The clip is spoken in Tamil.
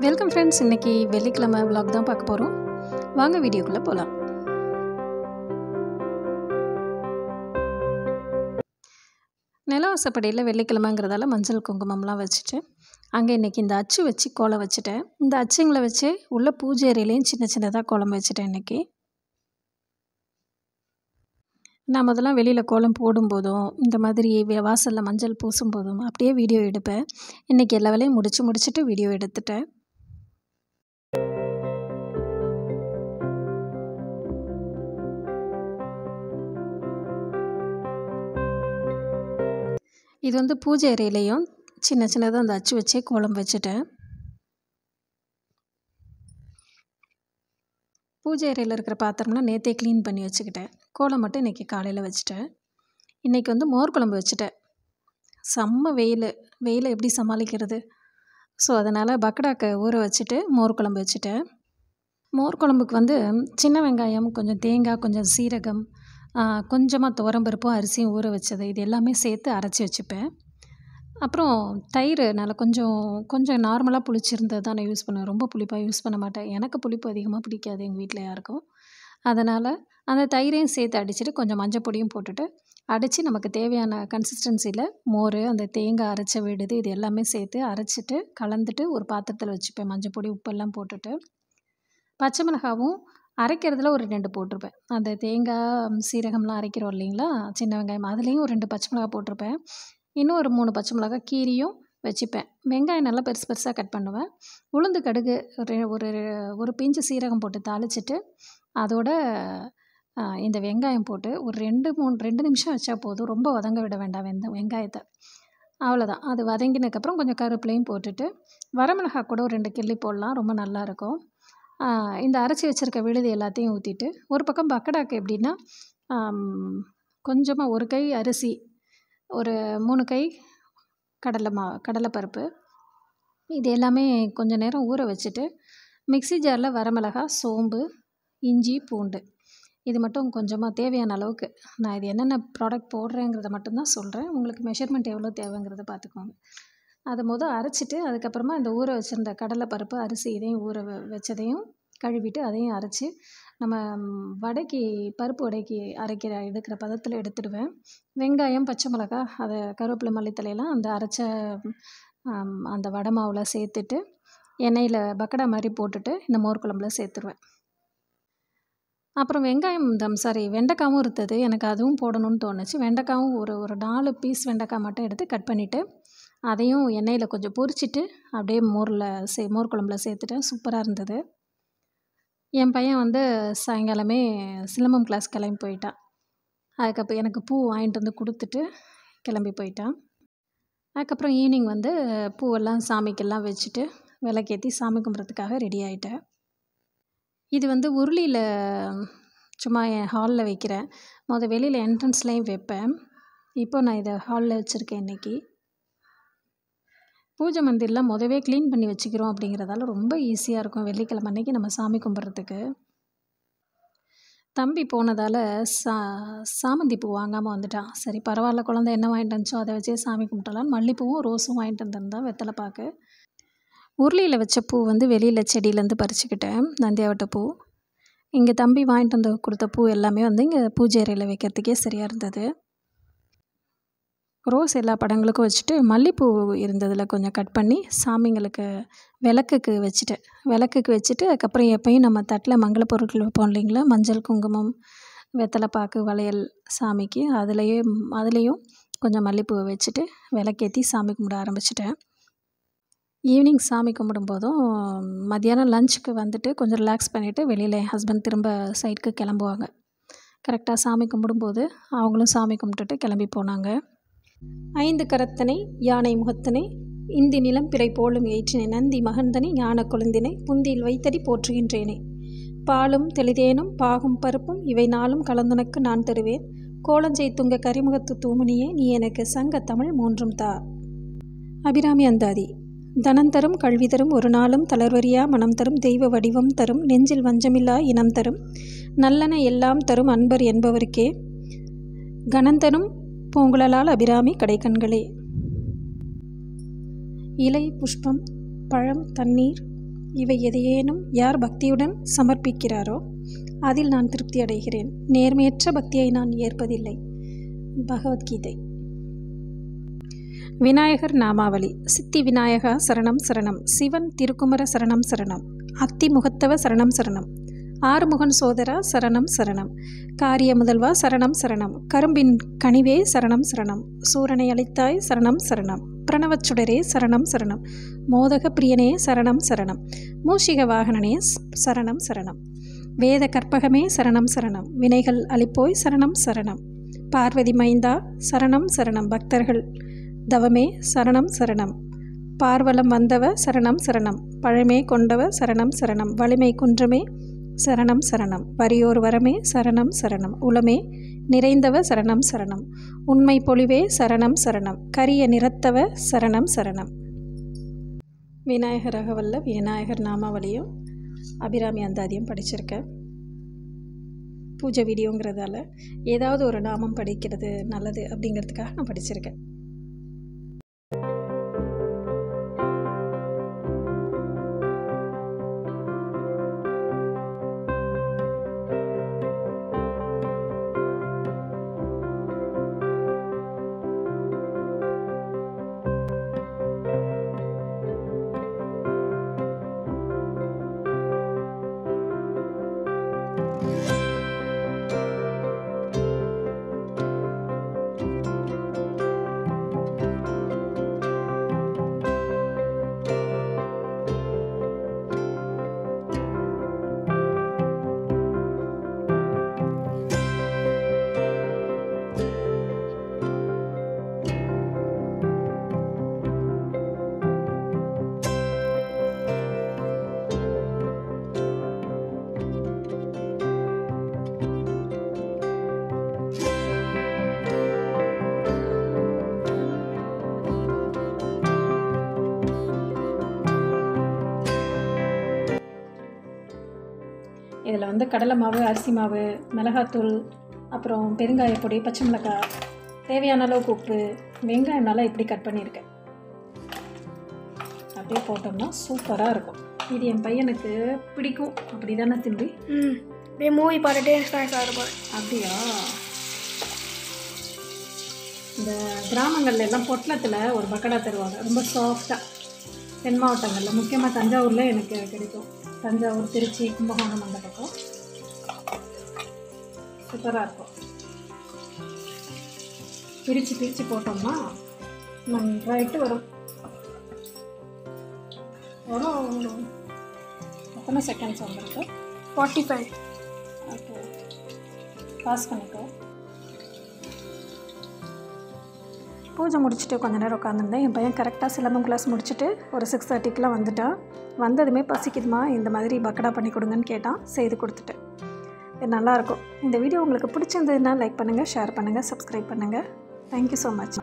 Welcome friends. இன்றைக்கி வெள்ளிக்கிழமை விலாக் தான் பார்க்க போகிறோம். வாங்க வீடியோக்குள்ளே போகலாம். நிலவாசப்படியில் வெள்ளிக்கிழமைங்கிறதால மஞ்சள் குங்குமம்லாம் வச்சுட்டு அங்கே இன்றைக்கி இந்த அச்சு வச்சு கோலம் வச்சுட்டேன். இந்த அச்சுங்களை வச்சு உள்ள பூஜை அறையிலையும் சின்ன சின்னதாக கோலம் வச்சுட்டேன். இன்றைக்கி நான் முதல்லாம் வெளியில் கோலம் போடும்போதும் இந்த மாதிரி வாசலில் மஞ்சள் பூசும்போதும் அப்படியே வீடியோ எடுப்பேன். இன்றைக்கி எல்லா வேலையும் முடிச்சுட்டு வீடியோ எடுத்துட்டேன். இது வந்து பூஜை அறையிலையும் சின்ன சின்னதாக அந்த அச்சு வச்சே கோலம் வச்சுட்டேன். பூஜை அறையில் இருக்கிற பாத்திரம்லாம் நேற்றே க்ளீன் பண்ணி வச்சுக்கிட்டேன். கோலம் மட்டும் இன்றைக்கி காலையில் வச்சுட்டேன். இன்றைக்கி வந்து மோர் குழம்பு வச்சுட்டேன். செம்ம வெயிலை எப்படி சமாளிக்கிறது? ஸோ அதனால் பக்கடாக்கை ஊற வச்சுட்டு மோர் குழம்பு வச்சுட்டேன். மோர் குழம்புக்கு வந்து சின்ன வெங்காயம், கொஞ்சம் தேங்காய், கொஞ்சம் சீரகம், கொஞ்சமாக துவரம்பருப்பும் அரிசியும் ஊற வச்சது இது எல்லாமே சேர்த்து அரைச்சி வச்சுப்பேன். அப்புறம் தயிர் நல்லா கொஞ்சம் நார்மலாக புளிச்சிருந்தது தான் நான் யூஸ் பண்ணுவேன். ரொம்ப புளிப்பாக யூஸ் பண்ண மாட்டேன். எனக்கு புளிப்பு அதிகமாக பிடிக்காது எங்கள் வீட்டில் யாருக்கும். அதனால் அந்த தயிரையும் சேர்த்து அடிச்சுட்டு கொஞ்சம் மஞ்சள் பொடியும் போட்டுட்டு அடித்து நமக்கு தேவையான கன்சிஸ்டன்சியில் மோர், அந்த தேங்காய் அரைச்ச விடுது இது எல்லாமே சேர்த்து அரைச்சிட்டு கலந்துட்டு ஒரு பாத்திரத்தில் வச்சுப்பேன். மஞ்சள் பொடி உப்பெல்லாம் போட்டுட்டு பச்சை மிளகாவும் அரைக்கிறதுல ஒரு 2 போட்டிருப்பேன். அந்த தேங்காய் சீரகம்லாம் அரைக்கிறோம் இல்லைங்களா, சின்ன வெங்காயம் அதுலேயும் ஒரு 2 பச்சை மிளகா போட்டிருப்பேன். இன்னும் ஒரு 3 பச்சை மிளகா கீரியும் வச்சுப்பேன். வெங்காயம் நல்லா பெருசு பெருசாக கட் பண்ணுவேன். உளுந்து கடுகு ஒரு பிஞ்சு சீரகம் போட்டு தாளிச்சிட்டு அதோட இந்த வெங்காயம் போட்டு ஒரு 2 நிமிஷம் வச்சா போதும். ரொம்ப வதங்க விட வேண்டாம் வெங்காயத்தை. அவ்வளோதான். அது வதங்கினதுக்கப்புறம் கொஞ்சம் கருவேப்பிலையும் போட்டுட்டு வரமிளகா கூட ஒரு 2 கிள்ளி போடலாம். ரொம்ப நல்லாயிருக்கும். இந்த அரைச்சி வச்சுருக்க விழுது எல்லாத்தையும் ஊற்றிட்டு ஒரு பக்கம் பக்கடாக்கு எப்படின்னா கொஞ்சமாக ஒரு கை அரிசி, ஒரு 3 கை கடலைப்பருப்பு இது எல்லாமே கொஞ்சம் நேரம் ஊற வச்சுட்டு மிக்ஸி ஜாரில் வரமிளகா, சோம்பு, இஞ்சி, பூண்டு இது மட்டும் கொஞ்சமாக தேவையான அளவுக்கு, நான் இது என்னென்ன ப்ராடக்ட் போடுறேங்கிறத மட்டும்தான் சொல்கிறேன். உங்களுக்கு மெஷர்மெண்ட் எவ்வளோ தேவைங்கிறத பார்த்துக்கோங்க. அதை அரைச்சிட்டு அதுக்கப்புறமா இந்த ஊற வச்சுருந்த கடலைப்பருப்பு, அரிசி இதையும் ஊற வச்சதையும் கழுவிட்டு அதையும் அரைச்சி நம்ம பருப்பு வடைக்கு எடுக்கிற பதத்தில் எடுத்துடுவேன். வெங்காயம், பச்சை மிளகா, அதை கருவேப்பிலை, மல்லித்தலையெல்லாம் அந்த அரைச்ச அந்த வடை மாவில் சேர்த்துட்டு எண்ணெயில் பக்கடா மாதிரி போட்டுட்டு இந்த மோர் குழம்புல சேர்த்துருவேன். அப்புறம் வெண்டைக்காவும் இருந்தது. எனக்கு அதுவும் போடணும்னு தோணுச்சு. வெண்டைக்காவும் ஒரு 4 பீஸ் வெண்டைக்காய் மட்டும் எடுத்து கட் பண்ணிவிட்டு அதையும் எண்ணெயில் கொஞ்சம் பொரிச்சிட்டு அப்படியே மோர் குழம்புல சேர்த்துட்டேன். சூப்பராக இருந்தது. என் பையன் வந்து சாயங்காலமே சிலம்பம் கிளாஸ் கிளம்பி போயிட்டான். அதுக்கப்புறம் எனக்கு பூ வாங்கிட்டு வந்து கொடுத்துட்டு கிளம்பி போயிட்டான். அதுக்கப்புறம் ஈவினிங் வந்து பூவெல்லாம் சாமிக்கெல்லாம் வச்சுட்டு விளக்கேற்றி சாமி கும்பிட்றதுக்காக ரெடி ஆகிட்டேன். இது வந்து உருளியில் சும்மா என் ஹாலில் வைக்கிறேன். வெளியில் என்ட்ரன்ஸ்லேயும் வைப்பேன். இப்போ நான் இதை ஹாலில் வச்சுருக்கேன். இன்றைக்கி பூஜை மந்திரெலாம் முதவே க்ளீன் பண்ணி வச்சுக்கிறோம். அப்படிங்கிறதால ரொம்ப ஈஸியாக இருக்கும் வெள்ளிக்கிழமை அன்றைக்கி நம்ம சாமி கும்பிட்றதுக்கு. தம்பி போனதால் சாமந்தி பூ வாங்காமல் வந்துட்டான். சரி பரவாயில்ல, குழந்தை என்ன வாங்கிட்டு வந்துச்சோ அதை வச்சே சாமி கும்பிட்டலான்னு மல்லிப்பூவும் ரோஸும் வாங்கிட்டு வந்திருந்தான். வெத்தலை பாக்கு உருளியில் வச்ச பூ வந்து வெளியில் செடியிலேருந்து பறிச்சுக்கிட்டேன். நந்தியாவட்ட பூ. இங்கே தம்பி வாங்கிட்டு வந்து கொடுத்த பூ எல்லாமே வந்து இங்கே பூஜை அறையில் வைக்கிறதுக்கே சரியாக இருந்தது. ரோஸ் எல்லா படங்களுக்கும் வச்சுட்டு மல்லிப்பூ இருந்ததில் கொஞ்சம் கட் பண்ணி சாமிங்களுக்கு விளக்குக்கு வச்சுட்டு அதுக்கப்புறம் எப்பயும் நம்ம தட்டில் மங்கள பொருட்கள் வைப்போம் இல்லைங்களா, மஞ்சள், குங்குமம், வெத்தலை பாக்கு, வளையல் சாமிக்கு அதுலேயும் கொஞ்சம் மல்லிப்பூவை வச்சுட்டு விளக்கேற்றி சாமி கும்பிட ஆரம்பிச்சிட்டேன். ஈவினிங் சாமி கும்பிடும்போதும் மத்தியானம் லஞ்சுக்கு வந்துட்டு கொஞ்சம் ரிலாக்ஸ் பண்ணிவிட்டு வெளியில் என் ஹஸ்பண்ட் திரும்ப சைடுக்கு கிளம்புவாங்க. கரெக்டாக சாமி கும்பிடும்போது அவங்களும் சாமி கும்பிட்டுட்டு கிளம்பி போனாங்க. 5 கரத்தனை யானை முகத்தனை இந்தி நிலம் பிறை போலும் ஏற்றினை நந்தி மகந்தனை ஞான கொழுந்தினை புந்தியில் வைத்தடி போற்றுகின்றேனே பாலும் தெளிதேனும் பாகும் பருப்பும் இவை 4ம் கலந்துனக்கு நான் தருவேன் கோலஞ்செய் துங்க கரிமுகத்து தூமணியே நீ எனக்கு சங்க தமிழ் 3ம் தா. அபிராமி அந்தாதி. தனம் தரும் கல்வி தரும் ஒரு நாளும் தளர்வரியா மனம் தரும் தெய்வ வடிவம் தரும் நெஞ்சில் வஞ்சமில்லா இனம் தரும் நல்லன எல்லாம் தரும் அன்பர் என்பவருக்கே கணந்தரும் பூங்குழலால் அபிராமி கடைக்கண்களே. இலை, புஷ்பம், பழம், தண்ணீர், இவை எதையேனும் யார் பக்தியுடன் சமர்ப்பிக்கிறாரோ அதில் நான் திருப்தி அடைகிறேன். நேர்மையற்ற பக்தியை நான் ஏற்பதில்லை. பகவத்கீதை. விநாயகர் நாமாவளி. சித்தி விநாயகா சரணம் சரணம். சிவன் திருக்குமர சரணம் சரணம். அத்தி முகத்தவ சரணம் சரணம். ஆறுமுகன் சோதரா சரணம் சரணம். காரிய முதல்வா சரணம் சரணம். கரும்பின் கனிவே சரணம் சரணம். சூரனை அளித்தாய் சரணம் சரணம். பிரணவச்சுடரே சரணம் சரணம். மோதக பிரியனே சரணம் சரணம். மூஷிக வாகனனே சரணம் சரணம். வேத கற்பகமே சரணம் சரணம். வினைகள் அளிப்போய் சரணம் சரணம். பார்வதி மைந்தா சரணம் சரணம். பக்தர்கள் தவமே சரணம் சரணம். பார்வலம் வந்தவ சரணம் சரணம். பழமே கொண்டவ சரணம் சரணம். வலிமை குன்றமே சரணம் சரணம். வரியோர் வரமே சரணம் சரணம். உளமே நிறைந்தவ சரணம் சரணம். உண்மை பொலிவே சரணம் சரணம். கரிய நிறத்தவ சரணம் சரணம். விநாயகர் அகவல்ல விநாயகர் நாமாவளியும் அபிராமி அந்தாதியும் படிச்சிருக்கேன். பூஜை வீடியோங்கிறதால ஏதாவது ஒரு நாமம் படிக்கிறது நல்லது அப்படிங்கிறதுக்காக நான் படிச்சிருக்கேன். இதில் வந்து கடலை மாவு, அரிசி மாவு, மிளகாத்தூள், அப்புறம் பெருங்காயப்பொடி, பச்சை மிளகாய், தேவையான அளவுக்கு உப்பு, வெங்காயம் நல்லா இப்படி கட் பண்ணியிருக்கேன். அப்படியே போட்டோம்னா சூப்பராக இருக்கும். இது என் பையனுக்கு பிடிக்கும். அப்படி தானே திரும்பி அப்படியே மூவி பார்த்துட்டே ஸ்நாக்ஸாக இருப்பார். அப்படியா? இந்த கிராமங்கள்ல எல்லாம் பொட்டலத்தில் ஒரு பக்கடா தருவாங்க, ரொம்ப சாஃப்டாக. தென் மாவட்டங்களில் முக்கியமாக தஞ்சாவூரில் எனக்கு கிடைக்கும். தஞ்சாவூர், திருச்சி, கும்பகோணம் அந்த பக்கம் சூப்பராக இருக்கும். பிரித்து பிரித்து போட்டோம்னா நன்றாயிட்டு வரும். வரும். எத்தனை செகண்ட்ஸ் வந்துருக்கு? 45. ஓகே, பாஸ் பண்ணிக்கோ. பூஜை முடிச்சுட்டு கொஞ்ச நேரம் உட்காந்துருந்தேன். என் பையன் கரெக்டாக சிலம்பம் கிளாஸ் முடிச்சுட்டு ஒரு 6:30க்கெலாம் வந்துட்டான். வந்ததுமே பசிக்குதுமா, இந்த மாதிரி பக்கடா பண்ணி கொடுங்கன்னு கேட்டான். செய்து கொடுத்துட்டேன். இது நல்லாயிருக்கும். இந்த வீடியோ உங்களுக்கு பிடிச்சிருந்ததுன்னா லைக் பண்ணுங்கள், ஷேர் பண்ணுங்கள், சப்ஸ்கிரைப் பண்ணுங்கள். Thank you so much.